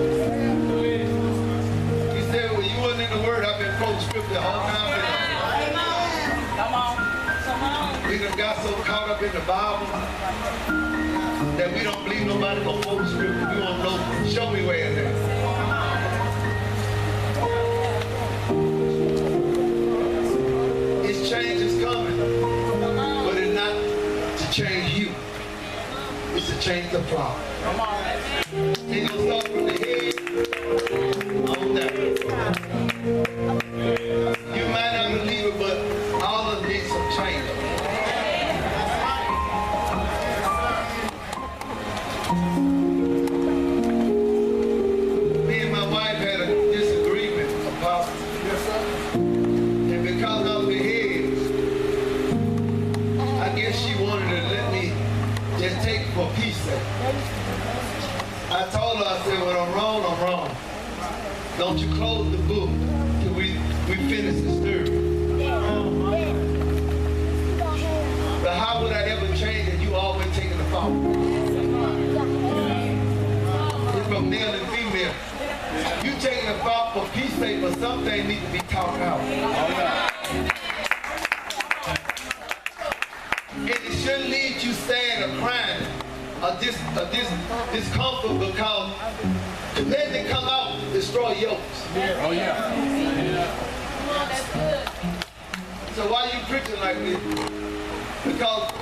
He said, well, you wasn't in the word. I've been quoting scripture the whole time. Come on. We done got so caught up in the Bible that we don't believe nobody gonna quote the scripture. We want to know, show me where it's at. His change is coming, but it's not to change you. It's to change the problem. He's gonna start from the head on down. You might not believe it, but all of them need some change. Me and my wife had a disagreement about, and because I was the head, I guess she wanted to let me just take it for peace sake. I told her, I said, when I'm wrong. Don't you close the book till we finish the story. But how would I ever change it? You always taking the fault. It's from male and female. You taking the fault for peace sake, but some things need to be talked out. And it shouldn't leave you sad or crying or discomfort, because to let it come out, destroy yokes. Oh, yeah. So why you preaching like this? Because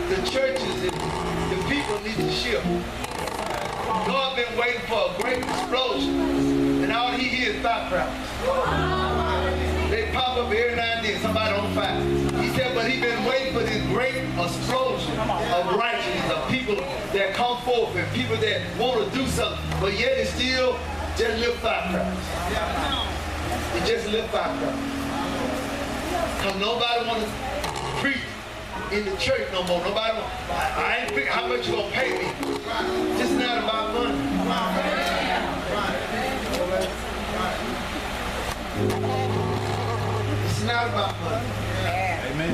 the churches and the people need to shift. God been waiting for a great explosion, and all he hears is firecrackers. They pop up every now and then, somebody on fire. He said, but he been waiting for this great explosion of righteousness, of people that come forth and people that want to do something, but yet it's still just little firecrackers. It's just little firecrackers. Because nobody want to preach in the church no more. Nobody want, I ain't figuring how much you going to pay me. This is not about money. It's not about money. Amen.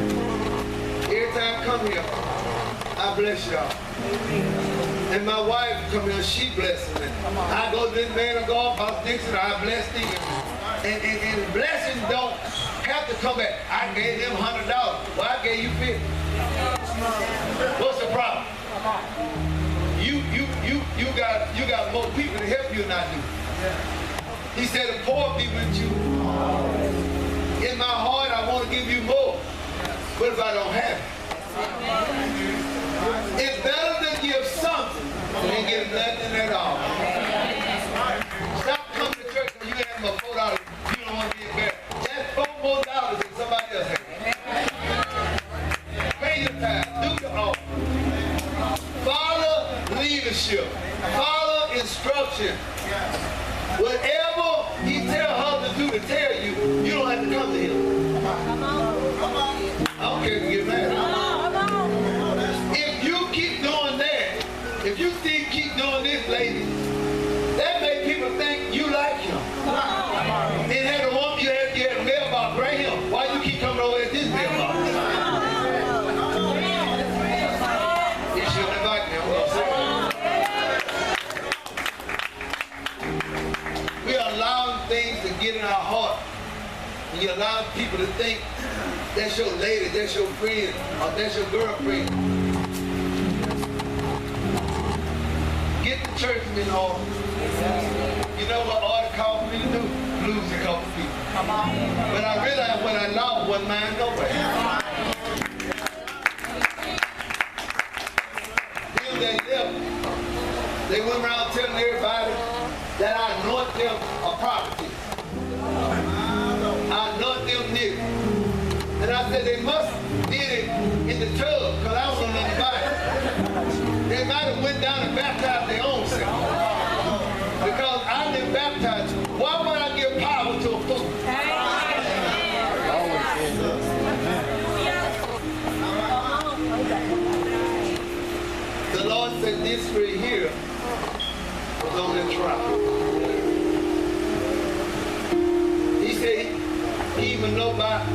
Every time I come here, I bless y'all. And my wife come here, she blesses me. I go to this man of God, Pastor Dixon, I bless him. And blessings don't have to come back. I gave him $100. Well, I gave you 50. What's the problem? You got more people to help you than I do. He said the poor be with you. In my heart, I want to give you more. What if I don't have it? It's better to give something than give nothing at all. Stop coming to church and you have my $4. You don't want to get better. That's $4 more than somebody else has. Pay your time. Do your own. Follow leadership. Follow instruction. Whatever he tell her to do to tell you, you don't have to come to him. people to think that's your lady, that's your friend, or that's your girlfriend. Get the church in order. You know what order called me to do? Lose a couple people. But I realized what I lost wasn't mine no way. Then they left. They went around telling everybody that I anoint them a property. I anoint them niggas. And I said they must did it in the tub, because I don't know nothing about it. They might have went down and baptized their own self. Because I didn't baptize you. Why would I give power to a fool? The Lord said this right here was on the trial. He said he even know about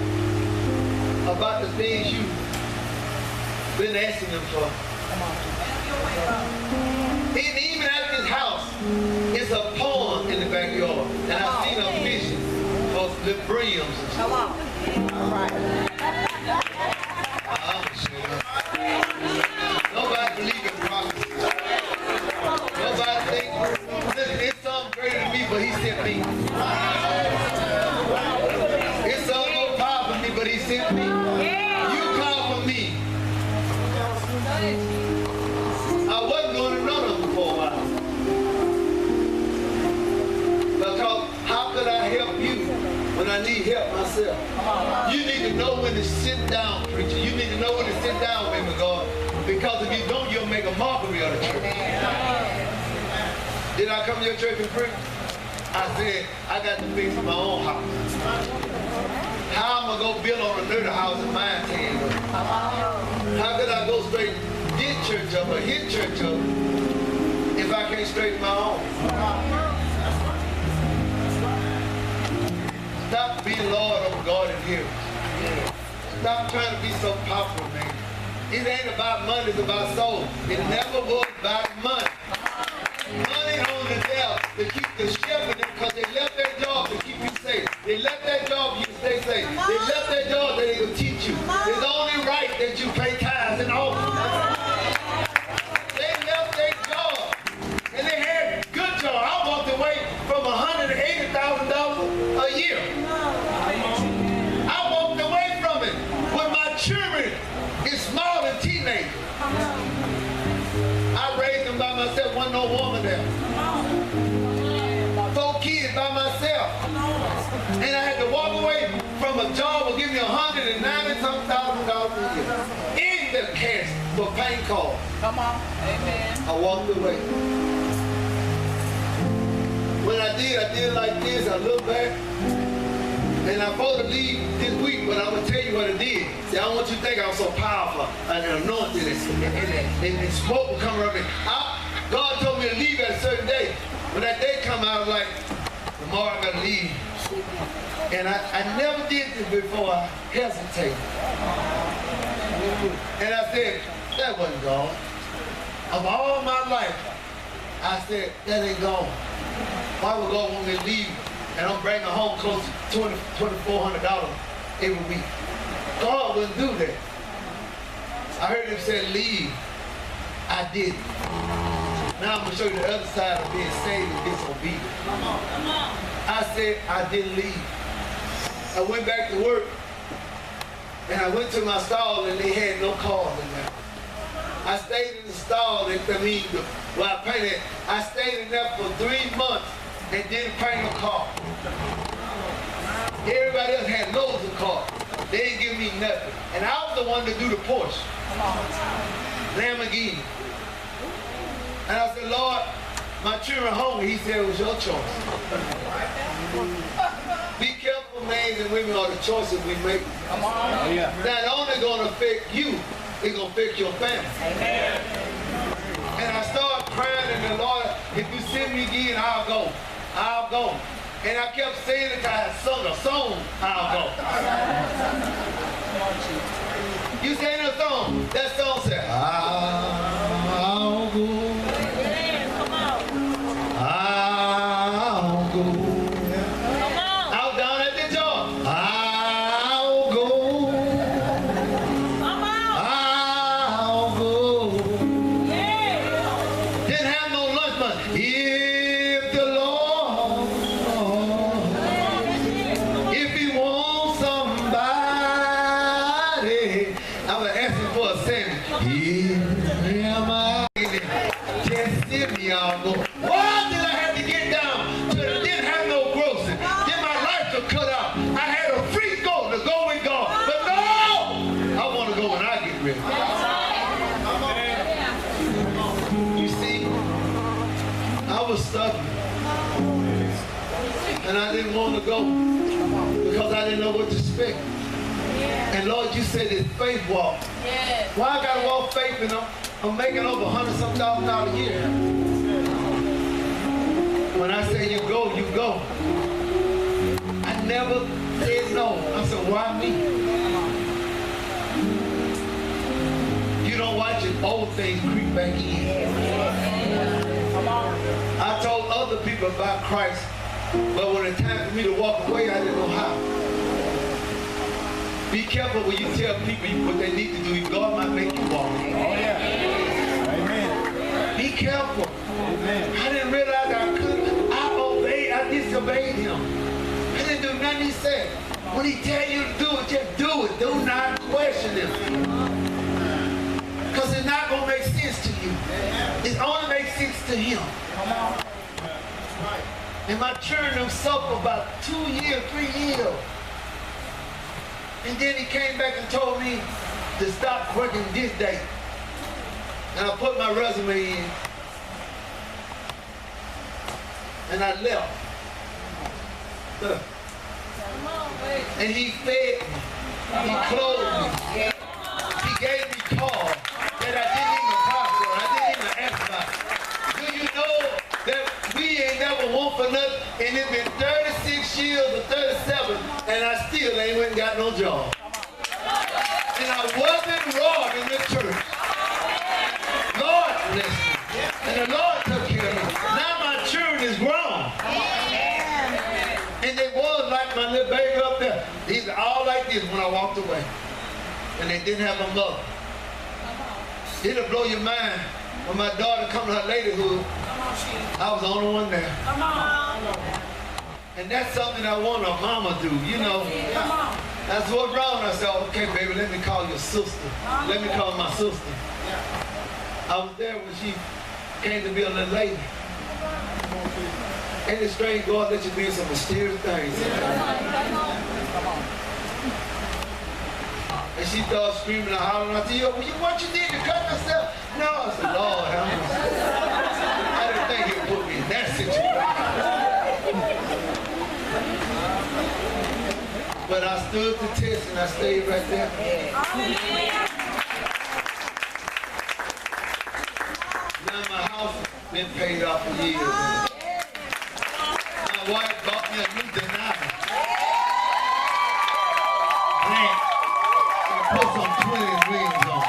the things you've been asking him for. And even at his house, it's a pond in the backyard. And I've seen a vision of the brims and stuff. Come on. All right. Nobody believes in prophecy. Nobody thinks, listen, it's something greater than me, but he sent me. It's something more powerful than me, but he sent me. You call for me. I wasn't going to run them for a while. Because how could I help you when I need help myself? You need to know when to sit down, preacher. You need to know when to sit down, women of God. Because if you don't, you'll make a mockery of the church. Did I come to your church and preach? I said, I got to fix my own house. How am I going to build on another house in my hand? How could I go straight this church up or his church up if I can't straighten my own? Stop being Lord of God in here. Stop trying to be so popular, man. It ain't about money, it's about soul. It never was about money. Money on the devil to keep the shepherd in because they left their job to keep you safe. They left their job you stay safe. They left their job that they will teach you. It's only right that you pay tithes and offerings. They left their job and they had good job. I walked away from $180,000 a year. I walked away from it when my children is small and teenagers. I raised them by myself, wasn't no woman there. 4 kids by myself. And I had to walk away from a job that would give me $190,000 a year. In the cash for paint calls. Come on. Amen. I walked away. When I did like this, I looked back. And I'm supposed to leave this week, but I'm going to tell you what I did. See, I don't want you to think I'm so powerful and anointed and smoke will come around me. God told me to leave at a certain day. When that day come out, I was like, tomorrow I got to leave. And I never did this before. I hesitated. And I said, that wasn't God. Of all my life, I said, that ain't God. Why would God want me to leave? And I'm bringing home close to $2,400 every week. God wouldn't do that. I heard him say leave. I did it. Now I'm going to show you the other side of being saved and disobedient. Come on. Come on. I said I didn't leave. I went back to work and I went to my stall and they had no cars in there. I stayed in the stall, where I painted. I stayed in there for 3 months and didn't paint a car. Everybody else had loads of cars. They didn't give me nothing. And I was the one to do the Porsche. Lamborghini. And I said, Lord, my children are hungry. He said, it was your choice. Be careful, men and women, are the choices we make. Come on. Oh, yeah. Not only going to affect you, it's going to affect your family. Amen. And I started crying, and the Lord, if you send me again, I'll go. I'll go. And I kept saying it because I had sung a song, I'll go. You sang a song. That song said, I'll go. Come on. I'll go. Come on. I was down at the job. I'll I was asking for a sandwich. Here am I. Just send me, y'all. Why did I have to get down to the didn't have no grocery? Then my lights were cut out. I had a free go to go with God. But no! I want to go when I get ready. You see, I was stubborn. And I didn't want to go because I didn't know what to expect. And Lord, you said it's faith walk. Why I got to walk faith and I'm making over $100,000 a year. When I say you go, you go. I never said no. I said, why me? You don't watch it, old things creep back in. I told other people about Christ, but when it's time for me to walk away, I didn't know how. Be careful when you tell people what they need to do. God might make you walk. Oh, yeah. Amen. Be careful. Amen. I didn't realize I couldn't. I disobeyed him. I didn't do nothing he said. When he tell you to do it, just do it. Do not question him. Because it's not going to make sense to you. It only makes sense to him. And my children suffered about 2 years, 3 years. And then he came back and told me to stop working this day. And I put my resume in. And I left. And he fed me. He clothed me. He gave me cars that I didn't even apply for. I didn't even ask about. Do you know that we ain't never want for nothing? And it's been 36 years or 37, and I still ain't went and got no job. And I wasn't robbed in the church. Lord bless me. And the Lord took care of me. Now my children is grown. And they was like my little baby up there. These are all like this when I walked away. And they didn't have a mother. It'll blow your mind. When my daughter come to her ladyhood, I was the only one there. And that's something I want a mama do, you know. That's what's wrong. I said, okay, baby, let me call your sister. Let me call my sister. I was there when she came to be a little lady. And it's strange, God let you do some mysterious things. And she started screaming and hollering. I said, yo, what you did to cut myself? No, I said, Lord, I didn't think he'd put me in that situation. But I stood the test and I stayed right there. Now my house has been paid off for years. My wife bought me a new Denali. And put some 20 rings on it.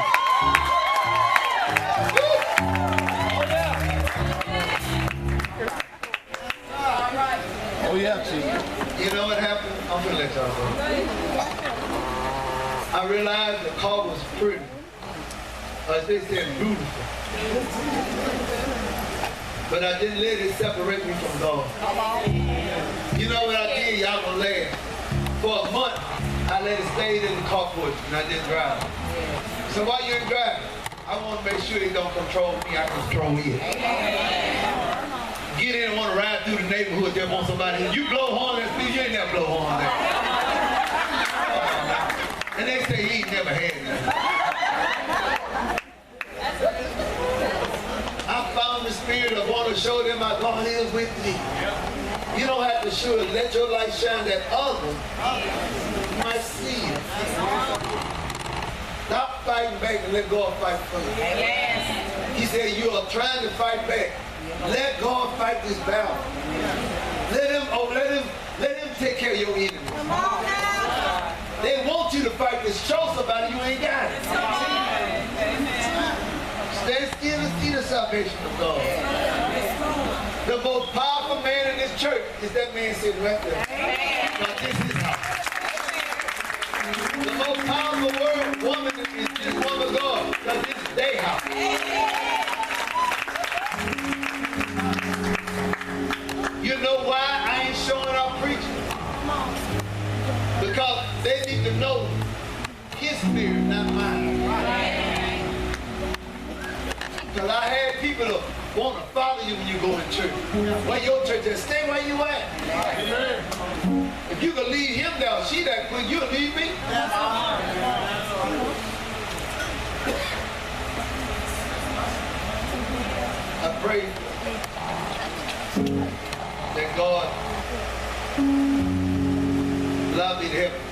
Oh yeah, Chief. You know what happened? I'm gonna let y'all go. I realized the car was pretty. As they said, beautiful. But I didn't let it separate me from God. You know what I did? Y'all gonna laugh. For a month, I let it stay in the carport and I didn't drive. So while you ain't driving, I want to make sure they don't control me, I control it. Get in and want to ride through the neighborhood, there want somebody, you blow horn and speed, you ain't never blow horn there. And they say he ain't never had nothing. I found the spirit of want to show them my God is with me. You don't have to show it. Let your light shine that others might see it. Stop fighting back and let God fight for you. He said you are trying to fight back. Let God fight this battle. Let him take care of your enemies. They want you to fight this. Show somebody you ain't got it. Stand still and see the salvation of God. The most powerful man in this church is that man sitting right there. Now this is how. The most powerful woman is this woman of God. Because this is their house. You know why I ain't showing up preaching? Because they need to know his his spirit, not mine. Because I had people that want to follow you when you go in church. Well, your church is stay where you at. If you can leave him down, she that quick, you'll leave me. I pray that God allow me to help you.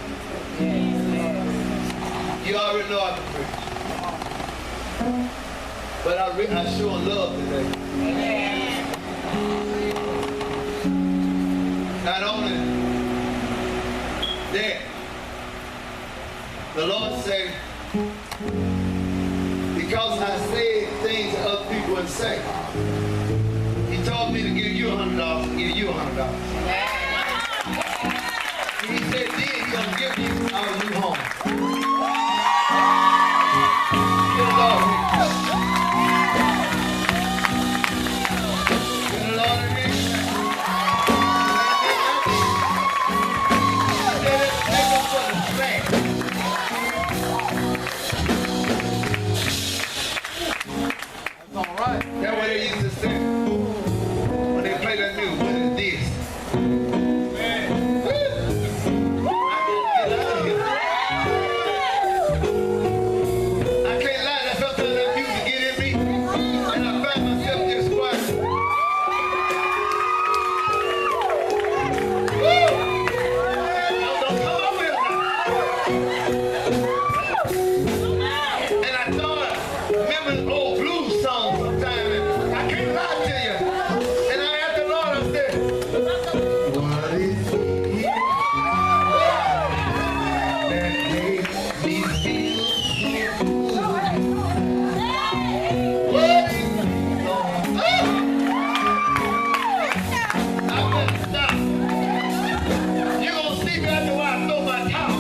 You already know I can preach. But I show love today. Not only that, the Lord said, because I said things that other people wouldn't say, He told me to give you $100, give you $100. He said, then He's going to give you our new home. Give the Lord that's what they used to say when they play that music. What is this? I can't get out of here. I can't lie. That sometimes that music get in me, and I find myself just quiet. Woo! Don't come up here now. And I thought, remember the old blues song sometime. I can't lie to you. And I asked the Lord, I said, what is it that makes me feel so good? What is it, Lord? I better stop. You're going to see me after a while I throw my towel.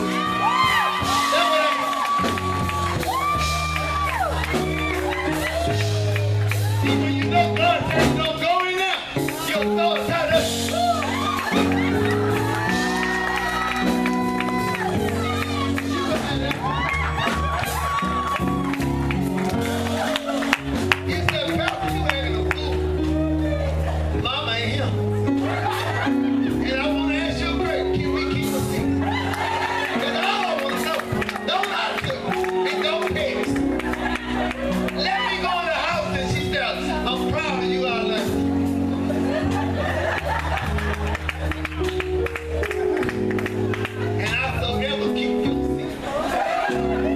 That's what see, when you know God says don't go in there, you'll throw it out there. You said, Pastor, you ain't a fool. Mama ain't him. And I want to ask you a question. Can we keep a secret? Because all I want to know, don't lie to me and don't text. Let me go in the house and she said, I'm proud of you, I love you. And I so ever keep your secret.